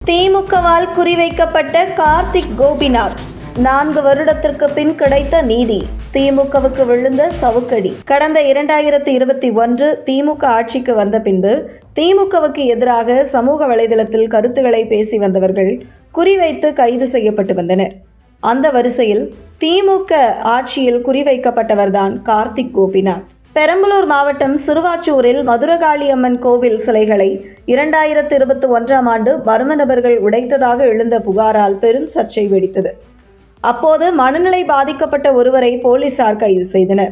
திமுகவால் குறிவைக்கப்பட்ட கார்த்திக் கோபிநாத் 4 வருடத்திற்கு பின் கிடைத்த நீதி. திமுகவுக்கு விழுந்த சவுக்கடி. கடந்த 2021 திமுக ஆட்சிக்கு வந்த பின்பு திமுகவுக்கு எதிராக சமூக வலைதளத்தில் கருத்துக்களை பேசி வந்தவர்கள் குறிவைத்து கைது செய்யப்பட்டு வந்தனர். அந்த வரிசையில் திமுக ஆட்சியில் குறிவைக்கப்பட்டவர்தான் கார்த்திக் கோபிநாத். பெரம்பலூர் மாவட்டம் சிறுவாச்சூரில் மதுரகாளியம்மன் கோவில் சிலைகளை 2021ஆம் ஆண்டு மர்ம நபர்கள் உடைத்ததாக எழுந்த புகாரால் பெரும் சர்ச்சை வெடித்தது. அப்போது மனநிலை பாதிக்கப்பட்ட ஒருவரை போலீசார் கைது செய்தனர்.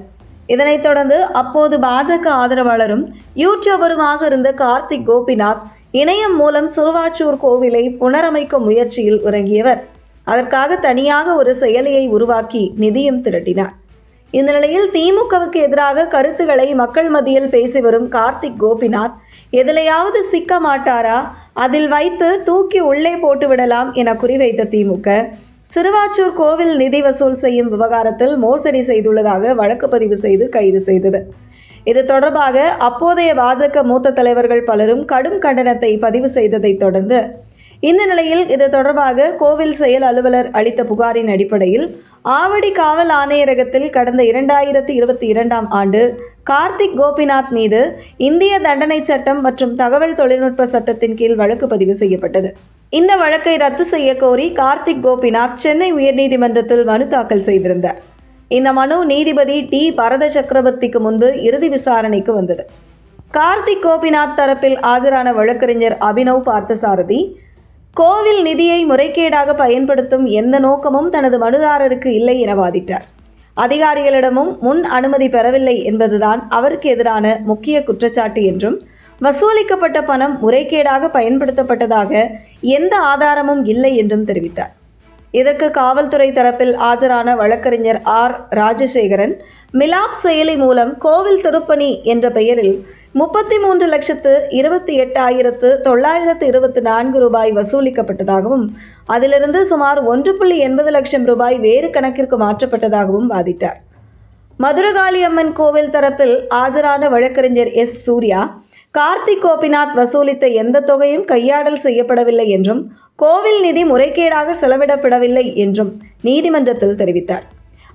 இதனைத் தொடர்ந்து அப்போது பாஜக ஆதரவாளரும் யூடியூபருமாக இருந்த கார்த்திக் கோபிநாத் இணையம் மூலம் சிறுவாச்சூர் கோவிலை புனரமைக்கும் முயற்சியில் இறங்கியவர். அதற்காக தனியாக ஒரு செயலியை உருவாக்கி நிதியும் திரட்டினார். இந்த நிலையில் திமுகவுக்கு எதிராக கருத்துக்களை மக்கள் மத்தியில் பேசி வரும் கார்த்திக் கோபிநாத் எதிலையாவது சிக்க மாட்டாரா, அதில் வைத்து தூக்கி உள்ளே போட்டு விடலாம் என குறிவைத்த திமுக சிறுவாச்சூர் கோவில் நிதி வசூல் செய்யும் விவகாரத்தில் மோசடி செய்துள்ளதாக வழக்கு பதிவு செய்து கைது செய்தது. இது தொடர்பாக அப்போதைய பாஜக மூத்த தலைவர்கள் பலரும் கடும் கண்டனத்தை பதிவு செய்ததை தொடர்ந்து இந்த நிலையில் இது தொடர்பாக கோவில் செயல் அலுவலர் அளித்த புகாரின் அடிப்படையில் ஆவடி காவல் ஆணையரகத்தில் கடந்த 2022ஆம் ஆண்டு கார்த்திக் கோபிநாத் மீது இந்திய தண்டனை சட்டம் மற்றும் தகவல் தொழில்நுட்ப சட்டத்தின் கீழ் வழக்கு பதிவு செய்யப்பட்டது. இந்த வழக்கை ரத்து செய்ய கோரி கார்த்திக் கோபிநாத் சென்னை உயர்நீதிமன்றத்தில் மனு தாக்கல் செய்திருந்தார். இந்த மனு நீதிபதி டி பரத சக்கரவர்த்திக்கு முன்பு இறுதி விசாரணைக்கு வந்தது. கார்த்திக் கோபிநாத் தரப்பில் ஆஜரான வழக்கறிஞர் அபினவ் பார்த்தசாரதி கோவில் நிதியை முறைகேடாக பயன்படுத்தும் எந்த நோக்கமும் தனது மனுதாரருக்கு இல்லை என வாதிட்டார். அதிகாரிகளிடமும் முன் அனுமதி பெறவில்லை என்பதுதான் அவருக்கு எதிரான முக்கிய குற்றச்சாட்டு என்றும் வசூலிக்கப்பட்ட பணம் முறைகேடாக பயன்படுத்தப்பட்டதாக எந்த ஆதாரமும் இல்லை என்றும் தெரிவித்தார். இதற்கு காவல்துறை தரப்பில் ஆஜரான வழக்கறிஞர் ஆர் ராஜசேகரன் மிலாப் செயலி மூலம் கோவில் திருப்பணி என்ற பெயரில் 33,28,924 ரூபாய் வசூலிக்கப்பட்டதாகவும் அதிலிருந்து சுமார் 1.80 லட்சம் ரூபாய் வேறு கணக்கிற்கு மாற்றப்பட்டதாகவும் வாதிட்டார். மதுரகாளியம்மன் கோவில் தரப்பில் ஆஜரான வழக்கறிஞர் எஸ் சூர்யா கார்த்திக் கோபிநாத் வசூலித்த எந்த தொகையும் கையாடல் செய்யப்படவில்லை என்றும் கோவில் நிதி முறைகேடாக செலவிடப்படவில்லை என்றும் நீதிமன்றத்தில் தெரிவித்தார்.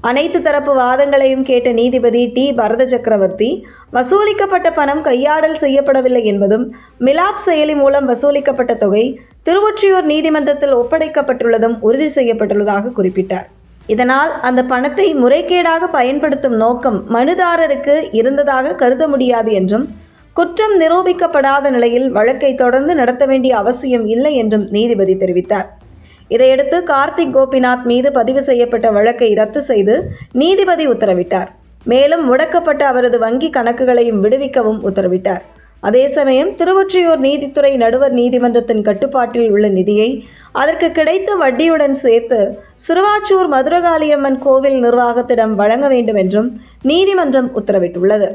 அனைத்து தரப்பு வாதங்களையும் கேட்ட நீதிபதி டி பரத சக்கரவர்த்தி வசூலிக்கப்பட்ட பணம் கையாடல் செய்யப்படவில்லை என்பதும் மிலாப் செயலி மூலம் வசூலிக்கப்பட்ட தொகை திருவொற்றியூர் நீதிமன்றத்தில் ஒப்படைக்கப்பட்டுள்ளதும் உறுதி செய்யப்பட்டுள்ளதாக குறிப்பிட்டார். இதனால் அந்த பணத்தை முறைகேடாக பயன்படுத்தும் நோக்கம் மனுதாரருக்கு இருந்ததாக கருத முடியாது என்றும் குற்றம் நிரூபிக்கப்படாத நிலையில் வழக்கை தொடர்ந்து நடத்த வேண்டிய அவசியம் இல்லை என்றும் நீதிபதி தெரிவித்தார். இதையடுத்து கார்த்திக் கோபிநாத் மீது பதிவு செய்யப்பட்ட வழக்கை ரத்து செய்து நீதிபதி உத்தரவிட்டார். மேலும் முடக்கப்பட்ட அவரது வங்கி கணக்குகளையும் விடுவிக்கவும் உத்தரவிட்டார். அதே சமயம் திருவொற்றியூர் நீதித்துறை நடுவர் நீதிமன்றத்தின் கட்டுப்பாட்டில் உள்ள நிதியை அதற்கு கிடைத்த வட்டியுடன் சேர்த்து சிறுவாச்சூர் மதுரகாளியம்மன் கோவில் நிர்வாகத்திடம் வழங்க வேண்டும் என்றும் நீதிமன்றம் உத்தரவிட்டுள்ளது.